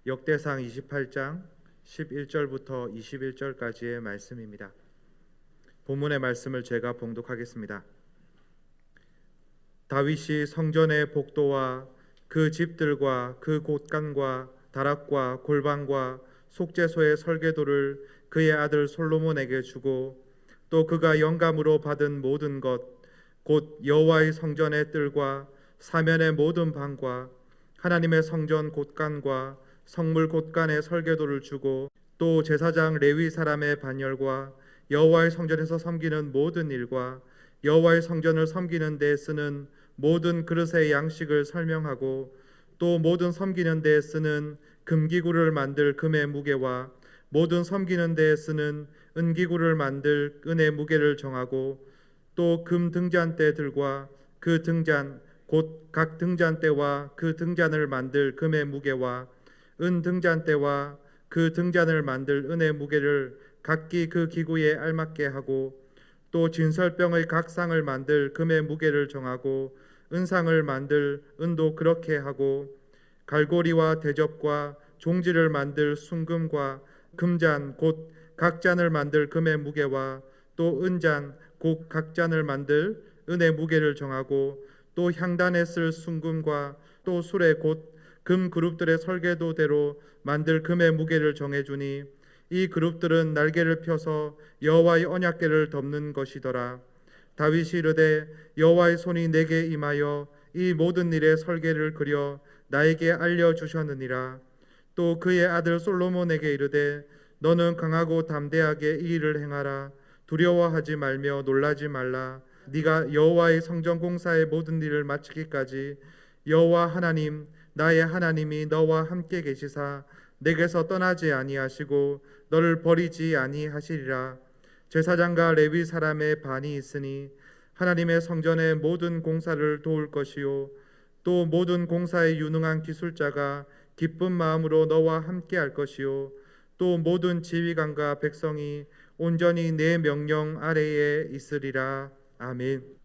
역대상 28장 11절부터 21절까지의 말씀입니다. 본문의 말씀을 제가 봉독하겠습니다. 다윗이 성전의 복도와 그 집들과 그 곳간과 다락과 골방과 속죄소의 설계도를 그의 아들 솔로몬에게 주고 또 그가 영감으로 받은 모든 것 곧 여호와의 성전의 뜰과 사면의 모든 방과 하나님의 성전 곳간과 성물 곳간의 설계도를 주고 또 제사장 레위 사람의 반열과 여호와의 성전에서 섬기는 모든 일과 여호와의 성전을 섬기는 데 쓰는 모든 그릇의 양식을 설명하고 또 모든 섬기는 데 쓰는 금기구를 만들 금의 무게와 모든 섬기는 데 쓰는 은기구를 만들 은의 무게를 정하고 또 금 등잔대들과 그 등잔 곧 각 등잔대와 그 등잔을 만들 금의 무게와 은 등잔대와 그 등잔을 만들 은의 무게를 각기 그 기구에 알맞게 하고 또 진설병의 각 상을 만들 금의 무게를 정하고 은상을 만들 은도 그렇게 하고 갈고리와 대접과 종지를 만들 순금과 금잔 곧 각잔을 만들 금의 무게와 또 은잔 곧 각잔을 만들 은의 무게를 정하고 또 향단에 쓸 순금과 또 수레 곧 금 그룹들의 설계도대로 만들 금의 무게를 정해주니 이 그룹들은 날개를 펴서 여호와의 언약궤를 덮는 것이더라. 다윗이 이르되 여호와의 손이 내게 임하여 이 모든 일의 설계를 그려 나에게 알려주셨느니라. 또 그의 아들 솔로몬에게 이르되 너는 강하고 담대하게 이 일을 행하라. 두려워하지 말며 놀라지 말라. 네가 여호와의 성전 공사의 모든 일을 마치기까지 여호와 하나님 나의 하나님이 너와 함께 계시사 내게서 떠나지 아니하시고 너를 버리지 아니하시리라. 제사장과 레위 사람의 반이 있으니 하나님의 성전의 모든 공사를 도울 것이요 또 모든 공사에 유능한 기술자가 기쁜 마음으로 너와 함께 할 것이요 또 모든 지휘관과 백성이 온전히 내 명령 아래에 있으리라. 아멘.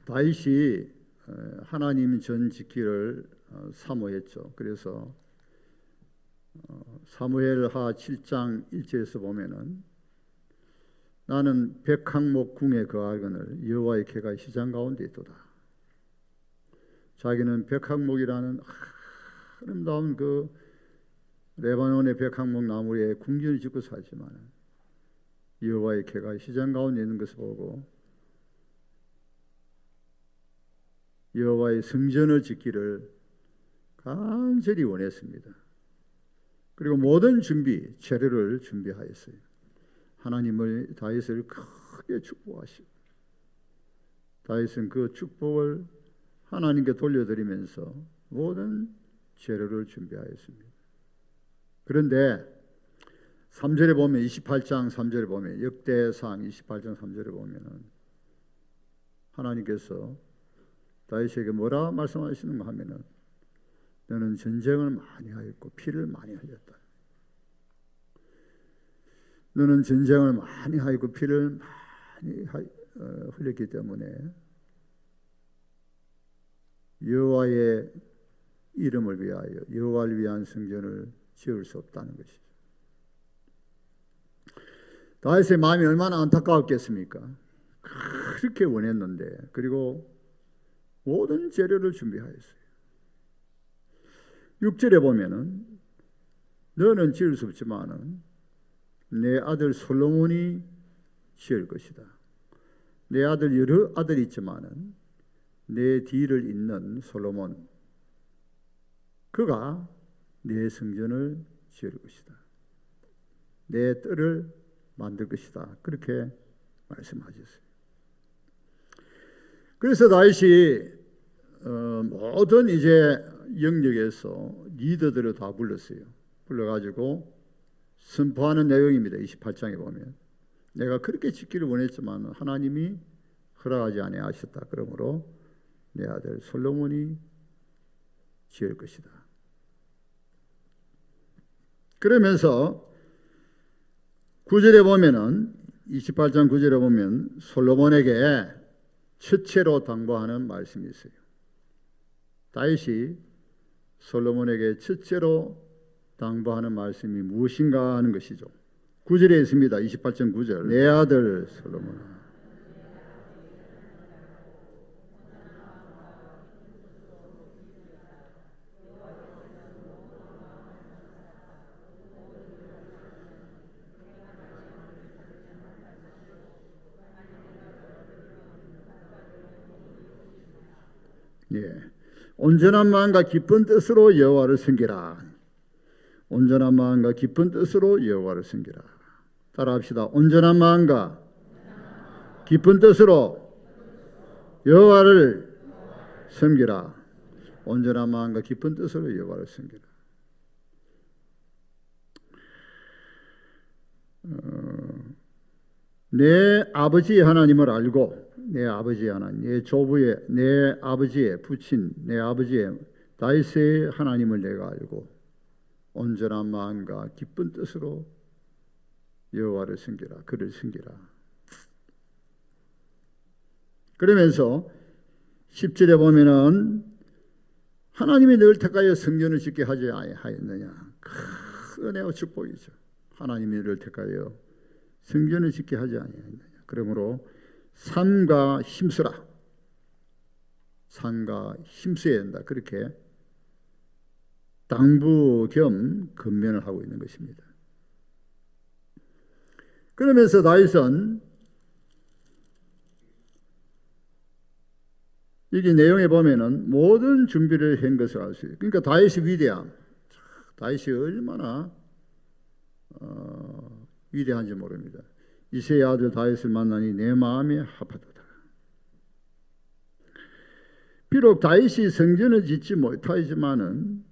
다윗이 하나님 전 지키를 사모했죠. 그래서 사무엘하 7장 1절에서 보면은 나는 백항목 궁에 거하거늘 여호와의 궤가 시장 가운데 있도다. 자기는 백항목이라는 아름다운 그 레바논의 백항목 나무에 궁전을 짓고 살지만 여호와의 궤가 시장 가운데 있는 것을 보고 여호와의 성전을 짓기를 간절히 원했습니다. 그리고 모든 재료를 준비하였어요. 하나님을 다윗을 크게 축복하시고 다윗은 그 축복을 하나님께 돌려드리면서 모든 재료를 준비하였습니다. 그런데 3절에 보면 28장 3절에 보면 역대상 28장 3절에 보면은 하나님께서 다윗에게 뭐라 말씀하시는가 하면은 너는 전쟁을 많이 하였고 피를 많이 흘렸다. 너는 전쟁을 많이 하였고 피를 많이 흘렸기 때문에 여호와의 이름을 위하여 여호와를 위한 성전을 지을 수 없다는 것이죠. 다윗의 마음이 얼마나 안타까웠겠습니까? 그렇게 원했는데 그리고 모든 재료를 준비하였어요. 6절에 보면은 너는 지을 수 없지만은 내 아들 솔로몬이 지을 것이다. 내 아들 여러 아들이 있지만은 내 뒤를 잇는 솔로몬 그가 내 성전을 지을 것이다. 내 뜰을 만들 것이다. 그렇게 말씀하셨어요. 그래서 다윗이 모든 이제 영역에서 리더들을 다 불렀어요. 불러가지고 선포하는 내용입니다. 28장에 보면 내가 그렇게 짓기를 원했지만 하나님이 허락하지 아니하셨다. 그러므로 내 아들 솔로몬이 지을 것이다. 그러면서 9절에 보면은 28장 9절에 보면 솔로몬에게 첫째로 당부하는 말씀이 있어요. 다윗이 솔로몬에게 첫째로 당부하는 말씀이 무엇인가 하는 것이죠. 9절에 있습니다. 28장 9절. 내 아들 솔로몬아 예. 온전한 마음과 기쁜 뜻으로 여호와를 섬기라. 온전한 마음과 기쁜 뜻으로 여호와를 섬기라. 따라합시다. 온전한 마음과 기쁜 뜻으로 여호와를 섬기라. 온전한 마음과 기쁜 뜻으로 여호와를 섬기라. 내 아버지 하나님을 알고 내 아버지 하나님, 내 조부의 내 아버지의 부친 내 아버지의 다윗의 하나님을 내가 알고 온전한 마음과 기쁜 뜻으로 여호와를 섬기라. 그를 섬기라. 그러면서 10절에 보면은 하나님이 늘 택하여 성전을 짓게 하지 아니하였느냐. 큰 은혜와 축복이죠. 하나님이 늘 택하여 성전을 짓게 하지 아니하였느냐. 그러므로 삶과 힘쓰라. 삶과 힘써야 된다. 그렇게 당부 겸 권면을 하고 있는 것입니다. 그러면서 다윗은 여기 내용에 보면은 모든 준비를 한 것을 알 수 있어요. 그러니까 다윗의 위대함, 다윗이 얼마나 위대한지 모릅니다. 이새의 아들 다윗을 만나니 내 마음이 합하도다. 비록 다윗이 성전을 짓지 못하지만은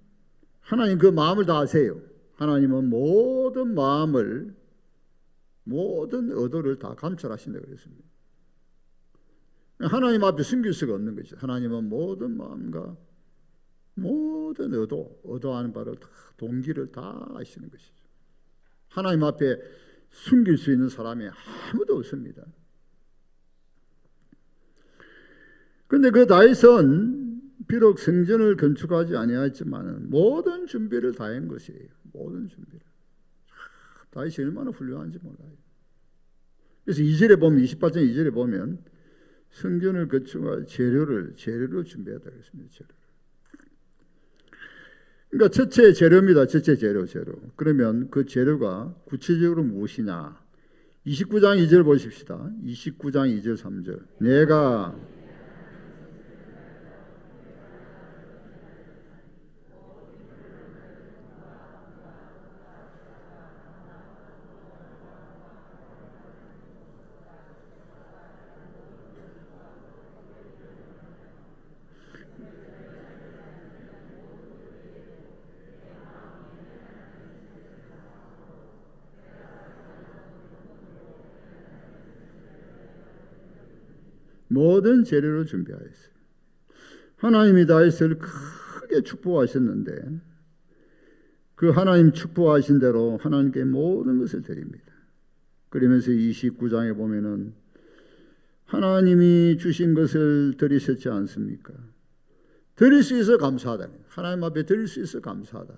하나님 그 마음을 다 아세요. 하나님은 모든 마음을 모든 의도를 다 감찰하신다고 그랬습니다. 하나님 앞에 숨길 수가 없는 것이죠. 하나님은 모든 마음과 모든 의도하는 바를 다 동기를 다 아시는 것이죠. 하나님 앞에 숨길 수 있는 사람이 아무도 없습니다. 근데 그 다윗은 비록 성전을 건축하지 아니하였지만 모든 준비를 다 한 것이에요. 모든 준비를. 다윗이 얼마나 훌륭한지 몰라요. 그래서 2절에 보면 28장 2절에 보면 성전을 건축할 재료를 준비하다 그랬습니다. 재료를. 그러니까 첫째 재료입니다. 첫째 재료. 그러면 그 재료가 구체적으로 무엇이냐? 29장 2절 보십시다. 29장 2절 3절. 내가 모든 재료를 준비하였어요. 하나님이 다윗을 크게 축복하셨는데 그 하나님 축복하신 대로 하나님께 모든 것을 드립니다. 그러면서 29장에 보면은 하나님이 주신 것을 드리셨지 않습니까? 드릴 수 있어 감사하다. 하나님 앞에 드릴 수 있어 감사하다.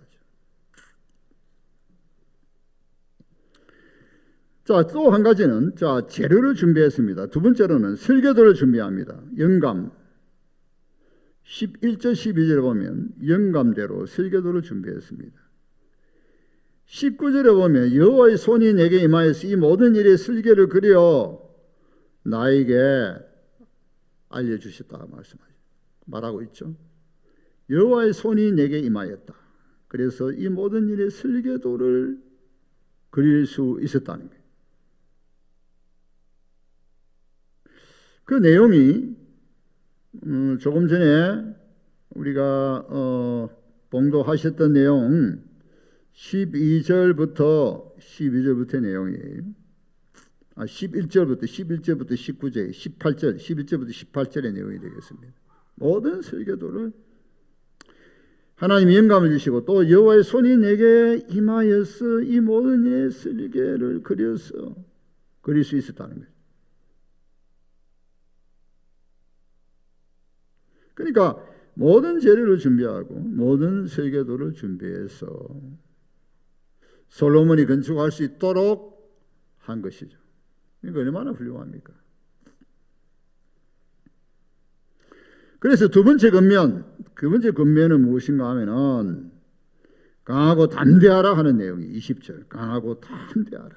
자, 또 한 가지는 재료를 준비했습니다. 두 번째로는 설교도를 준비합니다. 영감 11절 12절에 보면 영감대로 설교도를 준비했습니다. 19절에 보면 여호와의 손이 내게 임하여서 이 모든 일의 설계를 그려 나에게 알려주셨다 말하고 있죠. 여호와의 손이 내게 임하였다. 그래서 이 모든 일의 설계도를 그릴 수 있었다는 거예요. 그 내용이 조금 전에 우리가 봉독하셨던 내용 12절부터 내용이에요. 11절부터 19절, 18절, 11절부터 18절의 내용이 되겠습니다. 모든 설교도를 하나님이 영감을 주시고 또 여호와의 손이 내게 임하여서 이 모든 일의 설계를 그려서 그릴 수 있었다는 거예요. 그러니까 모든 재료를 준비하고 모든 설계도를 준비해서 솔로몬이 건축할 수 있도록 한 것이죠. 그러니까 얼마나 훌륭합니까? 그래서 두 번째 권면은 무엇인가 하면은 강하고 담대하라 하는 내용이 20절 강하고 담대하라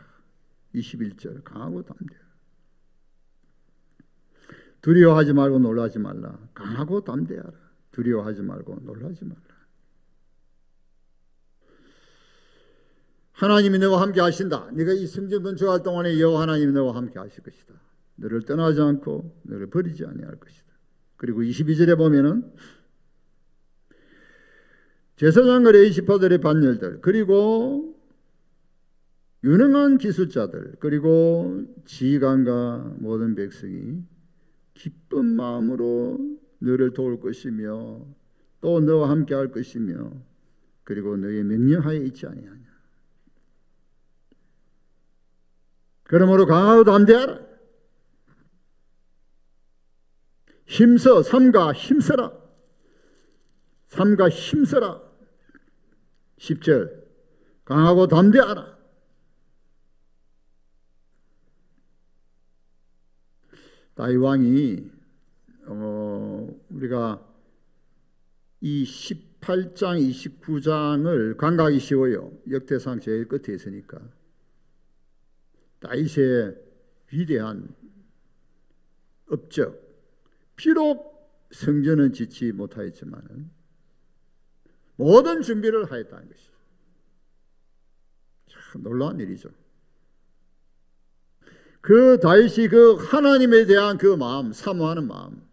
21절 강하고 담대하라 두려워하지 말고 놀라지 말라. 강하고 담대하라. 두려워하지 말고 놀라지 말라. 하나님이 너와 함께 하신다. 네가 이 성전 건축할 동안에 여호와 하나님이 너와 함께 하실 것이다. 너를 떠나지 않고 너를 버리지 아니할 것이다. 그리고 22절에 보면은 제사장과 레위지파들의 반열들 그리고 유능한 기술자들 그리고 지휘관과 모든 백성이 기쁜 마음으로 너를 도울 것이며 또 너와 함께 할 것이며 그리고 너의 명령하에 있지 아니하냐. 그러므로 강하고 담대하라. 삼가 힘써라. 10절 강하고 담대하라. 다윗 왕이 우리가 이 18장 29장을 감각이 쉬워요. 역대상 제일 끝에 있으니까. 다윗의 위대한 업적 비록 성전은 짓지 못하였지만 모든 준비를 하였다는 것이죠. 참 놀라운 일이죠. 그 다윗이 그 하나님에 대한 그 마음, 사모하는 마음.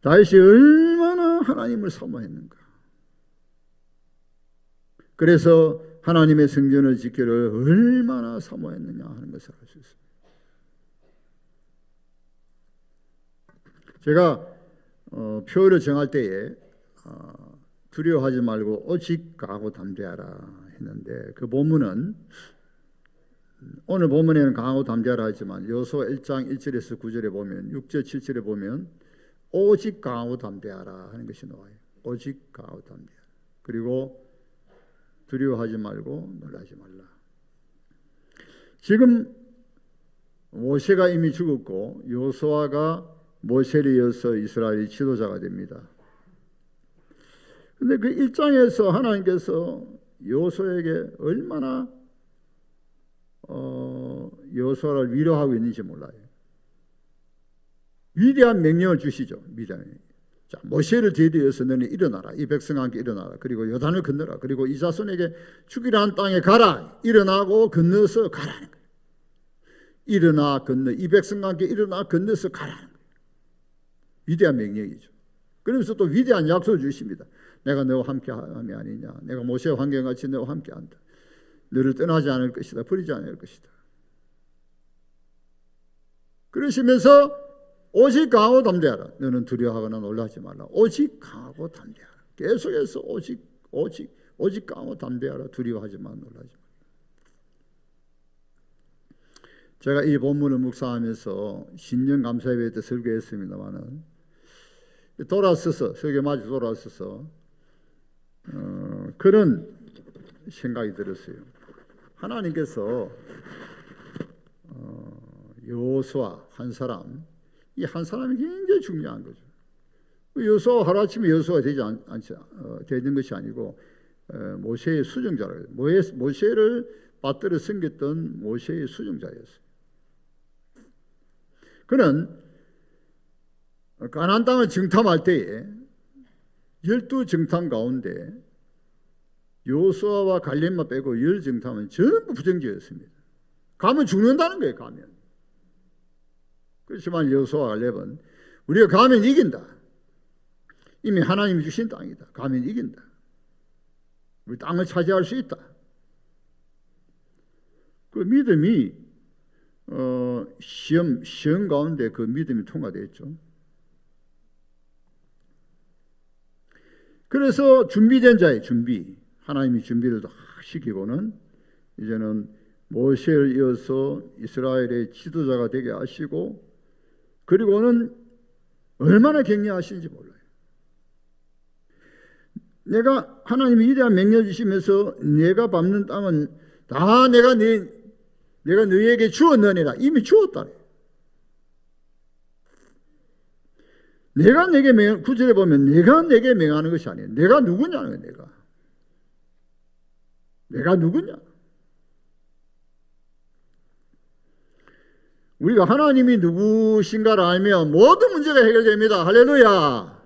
다윗이 얼마나 하나님을 사모했는가. 그래서 하나님의 성전을 짓기를 얼마나 사모했느냐 하는 것을 알 수 있습니다. 제가 표를 정할 때에 두려워하지 말고 오직 강하고 담대하라 했는데 그 본문은 오늘 본문에는 강하고 담대하라 하지만 여호수아 1장 1절에서 9절에 보면 6절 7절에 보면 오직 강하고 담대하라 하는 것이 나와요. 오직 강하고 담대하라. 그리고 두려워하지 말고 놀라지 말라. 지금 모세가 이미 죽었고 여호수아가 모세를 이어서 이스라엘의 지도자가 됩니다. 그런데 그 1장에서 하나님께서 여호수아에게 얼마나 여호수아를 위로하고 있는지 몰라요. 위대한 명령을 주시죠. 위대한 명령. 자, 모세를 대리해서 너는 일어나라. 이 백성과 함께 일어나라. 그리고 요단을 건너라. 그리고 이 자손에게 주기로 한 땅에 가라. 일어나고 건너서 가라는 거예요. 일어나 건너. 이 백성과 함께 일어나 건너서 가라는 거예요. 위대한 명령이죠. 그러면서 또 위대한 약속을 주십니다. 내가 너와 함께 함이 아니냐. 내가 모세와 환경같이 너와 함께 한다. 너를 떠나지 않을 것이다. 버리지 않을 것이다. 그러시면서 오직 강하고 담대하라. 너는 두려워하거나 놀라지 말라. 오직 강하고 담대하라. 계속해서 오직 강하고 담대하라. 두려워하지 마, 놀라지 말라. 제가 이 본문을 묵상하면서 신년 감사예배 때 설교했습니다만은 돌아서서 설교 마치 돌아서서 그런 생각이 들었어요. 하나님께서 여호수아 한 사람, 이 한 사람이 굉장히 중요한 거죠. 여호수아 하루아침에 여호수아가 되는 것이 아니고 모세의 수종자라고 해요. 모세를 받들어 섬겼던 모세의 수종자였어요. 그는 가나안 땅을 정탐할 때에 12정탐 가운데 여호수아와 갈렙만 빼고 10정탐은 전부 부정지였습니다. 가면 죽는다는 거예요. 가면. 그렇지만 여호수아와 갈렙은 우리가 가면 이긴다. 이미 하나님이 주신 땅이다. 가면 이긴다. 우리 땅을 차지할 수 있다. 그 믿음이 시험 가운데 그 믿음이 통과됐죠. 그래서 준비된 자의 준비, 하나님이 준비를 다 시키고는 이제는 모세를 이어서 이스라엘의 지도자가 되게 하시고, 그리고는 얼마나 격려하시는지 몰라요. 내가 하나님이 위대한 명령 주시면서 내가 밟는 땅은 다 내가 너희에게 주었느니라. 이미 주었다. 내가 내게 명, 9절에 보면 내가 내게 명하는 것이 아니에요. 내가 누구냐는 거예요. 내가 누구냐? 우리가 하나님이 누구신가를 알면 모든 문제가 해결됩니다. 할렐루야.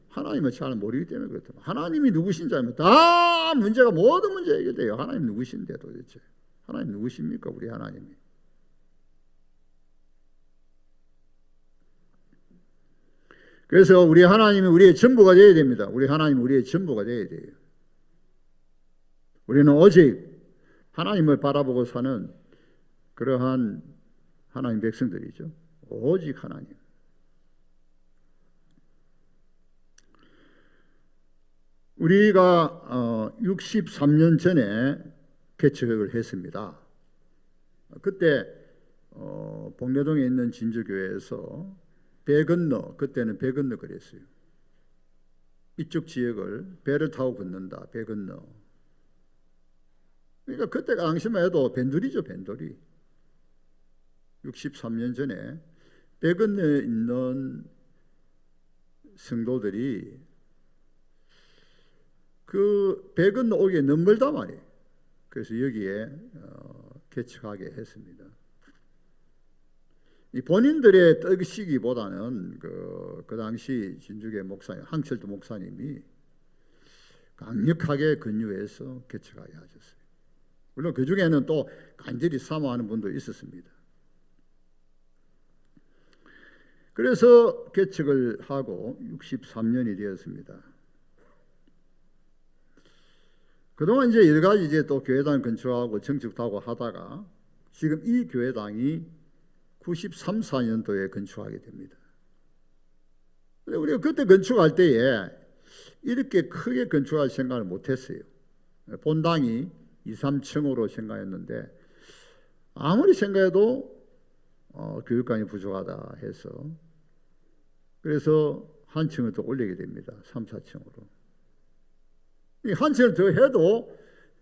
하나님을 잘 모르기 때문에 그렇다. 하나님이 누구신지 알면 다 문제가 모든 문제 해결돼요. 하나님 누구신데 도대체. 하나님 누구십니까? 우리 하나님이. 그래서 우리 하나님이 우리의 전부가 되어야 됩니다. 우리 하나님이 우리의 전부가 되어야 돼요. 우리는 오직 하나님을 바라보고 사는 그러한 하나님 백성들이죠. 오직 하나님. 우리가 63년 전에 개척을 했습니다. 그때 봉래동에 있는 진주교회에서 배 건너, 그때는 배 건너 그랬어요. 이쪽 지역을 배를 타고 건넌다. 배 건너. 그러니까 그때 당시만 해도 밴돌이죠. 밴돌이. 63년 전에 배 건너 있는 성도들이 그 배 건너 오기에 너무 멀단 말이에요. 그래서 여기에 개척하게 했습니다. 이 본인들의 뜻이기보다는 그 당시 진주교회 목사님, 항철도 목사님이 강력하게 권유해서 개척하게 하셨어요. 물론 그 중에는 또 간절히 사모하는 분도 있었습니다. 그래서 개척을 하고 63년이 되었습니다. 그동안 이제 여러 가지 이제 또 교회당 건축하고 정책도 하고 하다가 지금 이 교회당이 93, 4년도에 건축하게 됩니다. 우리가 그때 건축할 때에 이렇게 크게 건축할 생각을 못했어요. 본당이 2, 3층으로 생각했는데 아무리 생각해도 교육관이 부족하다 해서 그래서 한 층을 더 올리게 됩니다. 3, 4층으로. 이 한 층을 더 해도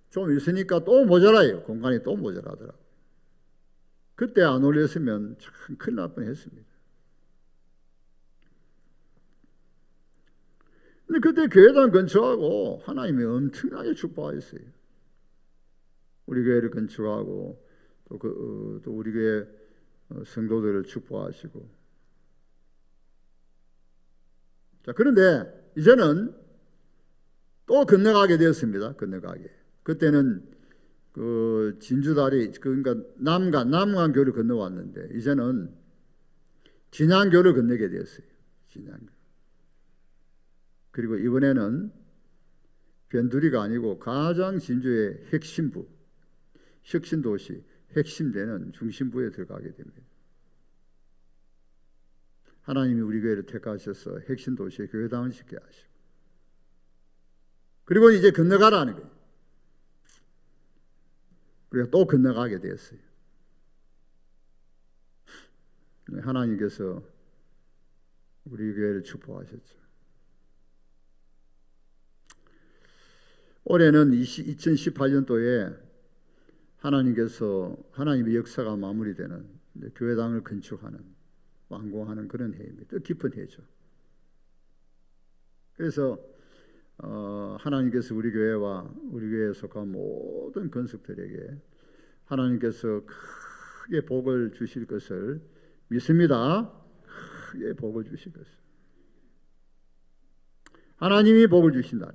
좀 있으니까 또 모자라요. 공간이 또 모자라더라고요. 그때 안 올렸으면 참 큰일 날 뻔했습니다. 근데 그때 교회당 건축하고 하나님이 엄청나게 축복하셨어요. 우리 교회를 건축하고 또 우리 교회 성도들을 축복하시고. 자, 그런데 이제는 또 건너가게 되었습니다. 건너가게. 그때는 그 진주다리, 그러니까 남강교를 건너왔는데 이제는 진양교를 건너게 되었어요. 진양교. 그리고 이번에는 변두리가 아니고 가장 진주의 핵심부, 혁신도시, 핵심되는 중심부에 들어가게 됩니다. 하나님이 우리 교회를 택하셔서 핵심도시에 교회당을 짓게 하시고, 그리고 이제 건너가라는 거예요. 우리가 또 건너가게 되었어요. 하나님께서 우리 교회를 축복하셨죠. 올해는 2018년도에 하나님의 역사가 마무리되는 교회당을 건축하는, 완공하는 그런 해입니다. 뜻깊은 해죠. 그래서 하나님께서 우리 교회와 우리 교회에 속한 모든 건축들에게 하나님께서 크게 복을 주실 것을 믿습니다. 크게 복을 주실 것을. 하나님이 복을 주신다.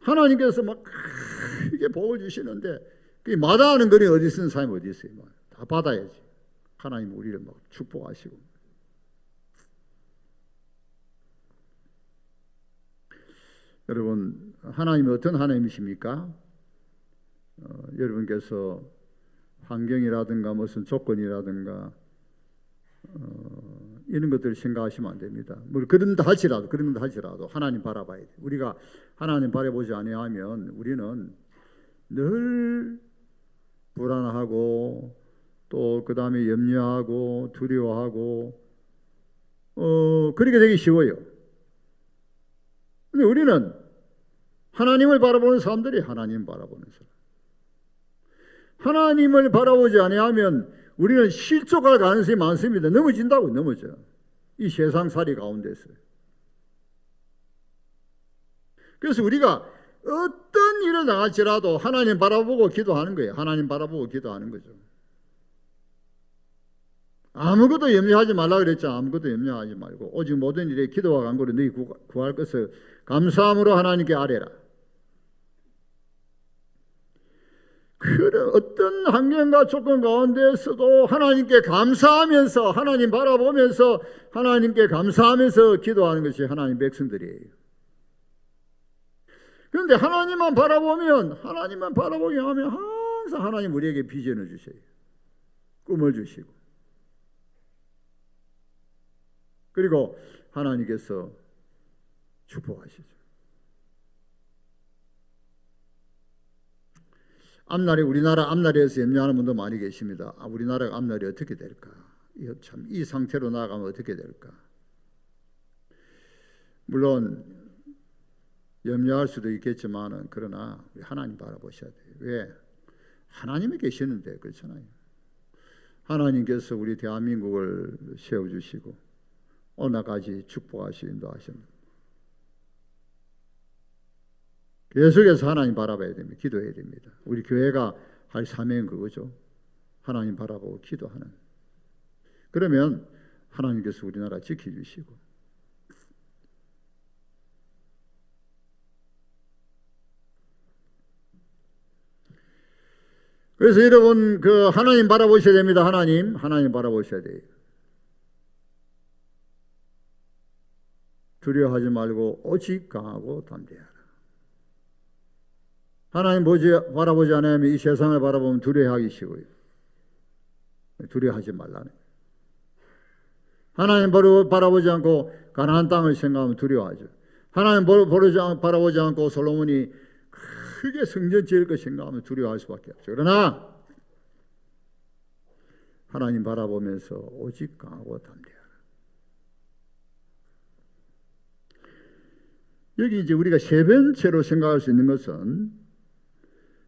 하나님께서 막 크게 복을 주시는데 그게 마다하는 거리 어디 쓰는 사람이 어디 있어요? 다 받아야지. 하나님 우리를 막 축복하시고. 여러분, 하나님이 어떤 하나님이십니까? 여러분께서 환경이라든가 무슨 조건이라든가 이런 것들을 생각하시면 안 됩니다. 그런다 할지라도 하나님 바라봐야 돼요. 우리가 하나님 바라보지 아니하면 우리는 늘 불안하고 또 그 다음에 염려하고 두려워하고 그렇게 되기 쉬워요. 근데 우리는 하나님을 바라보는 사람들이 하나님 바라보는 사람. 하나님을 바라보지 아니하면 우리는 실족할 가능성이 많습니다. 넘어진다고 넘어져. 이 세상살이 가운데서. 그래서 우리가 어떤 일을 당할지라도 하나님 바라보고 기도하는 거예요. 하나님 바라보고 기도하는 거죠. 아무것도 염려하지 말라 그랬잖아. 아무것도 염려하지 말고 오직 모든 일에 기도와 간구로 너희 구할 것을 감사함으로 하나님께 아뢰라. 그런 어떤 환경과 조건 가운데서도 하나님께 감사하면서 하나님 바라보면서 하나님께 감사하면서 기도하는 것이 하나님 백성들이에요. 그런데 하나님만 바라보게 하면 항상 하나님 우리에게 비전을 주셔요. 꿈을 주시고. 그리고 하나님께서 축복하시죠. 우리나라 앞날에서 염려하는 분도 많이 계십니다. 우리나라가 앞날이 어떻게 될까? 이 상태로 나아가면 어떻게 될까? 물론 염려할 수도 있겠지만 그러나 하나님 바라보셔야 돼요. 왜? 하나님이 계시는데 그렇잖아요. 하나님께서 우리 대한민국을 세워주시고 오늘까지 축복하시고 인도하십니다. 계속해서 하나님 바라봐야 됩니다. 기도해야 됩니다. 우리 교회가 할 사명은 그거죠. 하나님 바라보고 기도하는. 그러면 하나님께서 우리나라 지켜주시고. 그래서 여러분 하나님 바라보셔야 됩니다. 하나님 바라보셔야 돼요. 두려워하지 말고 오직 강하고 담대하라. 하나님 바라보지 않으면 이 세상을 바라보면 두려워하기 쉬워요. 두려워하지 말라네. 하나님 바라보지 않고 가나안 땅을 생각하면 두려워하죠. 하나님 바라보지 않고 솔로몬이 크게 성전 지을 것 생각하면 두려워할 수밖에 없죠. 그러나 하나님 바라보면서 오직 강하고 담대하라. 여기 이제 우리가 세 번째로 생각할 수 있는 것은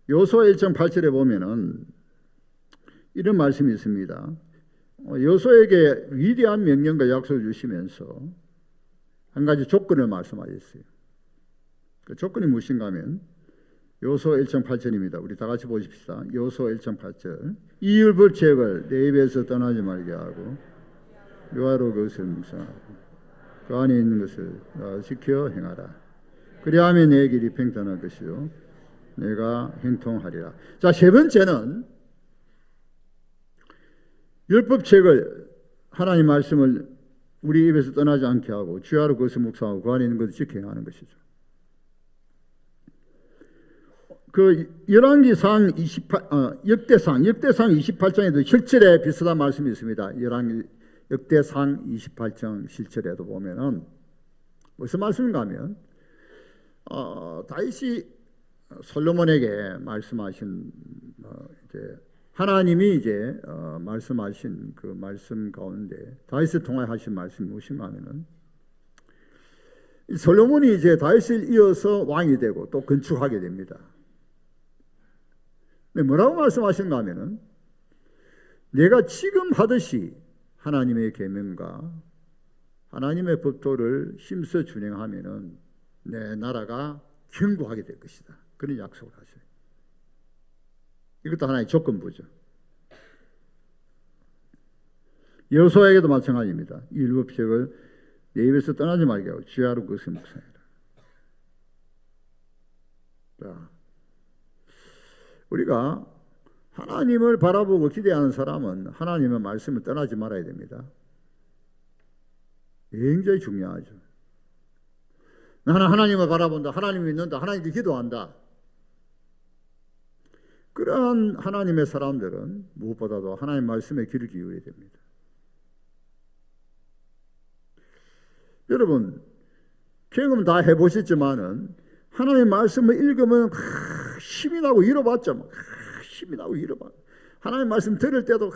여호수아 1장 8절에 보면은 이런 말씀이 있습니다. 여호수아에게 위대한 명령과 약속을 주시면서 한 가지 조건을 말씀하셨어요. 그 조건이 무엇인가 하면 여호수아 1장 8절입니다. 우리 다 같이 보십시다. 여호수아 1장 8절. 이 율법책을 내 입에서 떠나지 말게 하고 유아로 그것을 묵상하고 그 안에 있는 것을 지켜 행하라. 그리하면 내 길이 평탄할 것이요 내가 형통하리라. 자, 세 번째는 율법책을 하나님 말씀을 우리 입에서 떠나지 않게 하고 주야로 그것을 묵상하고 그 안에 있는 것을 지켜 행하는 것이죠. 그 열왕기상 28 역대상 28장에도 실절에 비슷한 말씀이 있습니다. 역대상 28장 실절에도 보면은 무슨 말씀인가 하면 다윗이 솔로몬에게 말씀하신 이제 하나님이 이제 말씀하신 그 말씀 가운데 다윗을 통하여 하신 말씀이 무엇인가 하면은 솔로몬이 이제 다윗을 이어서 왕이 되고 또 건축하게 됩니다. 근데 뭐라고 말씀하신가 하면은 내가 지금 하듯이 하나님의 계명과 하나님의 법도를 힘써 준행하면은 내 나라가 견고하게 될 것이다. 그런 약속을 하셔요. 이것도 하나의 조건부죠. 여호수아에게도 마찬가지입니다. 이 율법책을 내 입에서 떠나지 말게 하고 주야로 그것을 묵상해라. 자, 우리가 하나님을 바라보고 기대하는 사람은 하나님의 말씀을 떠나지 말아야 됩니다. 굉장히 중요하죠. 나는 하나님을 바라본다, 하나님을 믿는다, 하나님께 기도한다. 그러한 하나님의 사람들은 무엇보다도 하나님 말씀에 귀를 기울여야 됩니다. 여러분, 경험 다 해보셨지만은 하나님 말씀을 읽으면 힘이 나고 잃어봤죠. 힘이 나고 잃어봤. 하나님 말씀 들을 때도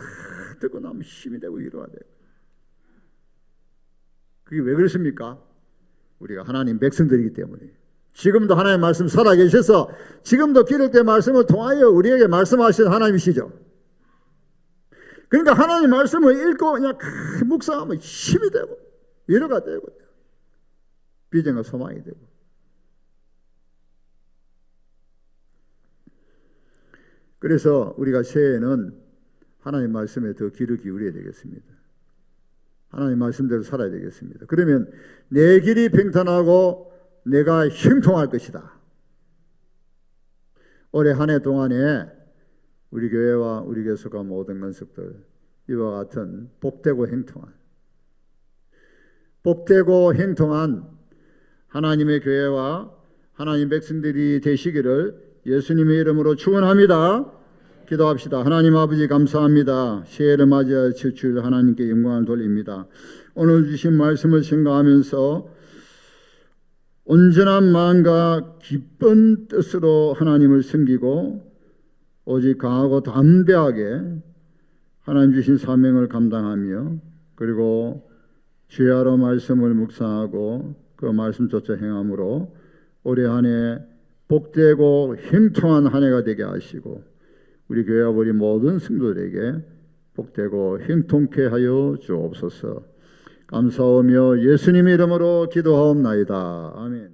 듣고 나면 힘이 되고 잃어야 돼요. 그게 왜 그렇습니까? 우리가 하나님 백성들이기 때문에. 지금도 하나님 말씀 살아계셔서 지금도 기록 때 말씀을 통하여 우리에게 말씀하시는 하나님이시죠. 그러니까 하나님 말씀을 읽고 그냥 묵상하면 힘이 되고 위로가 되고 비전과 소망이 되고. 그래서 우리가 새해에는 하나님 말씀에 더 귀를 기울여야 되겠습니다. 하나님 말씀대로 살아야 되겠습니다. 그러면 내 길이 평탄하고 내가 형통할 것이다. 올해 한 해 동안에 우리 교회와 우리 교회 속한 모든 건석들 이와 같은 복되고 행통한 하나님의 교회와 하나님 백성들이 되시기를 예수님의 이름으로 축원합니다. 기도합시다. 하나님 아버지 감사합니다. 새해를 맞이하여 주실 하나님께 영광을 돌립니다. 오늘 주신 말씀을 생각하면서 온전한 마음과 기쁜 뜻으로 하나님을 섬기고 오직 강하고 담대하게 하나님 주신 사명을 감당하며 그리고 주야로 말씀을 묵상하고 그 말씀 쫓아 행함으로 올해 한 해 복되고 형통한 한 해가 되게 하시고 우리 교회와 우리 모든 성도들에게 복되고 형통케 하여 주옵소서. 감사하며 예수님의 이름으로 기도하옵나이다. 아멘.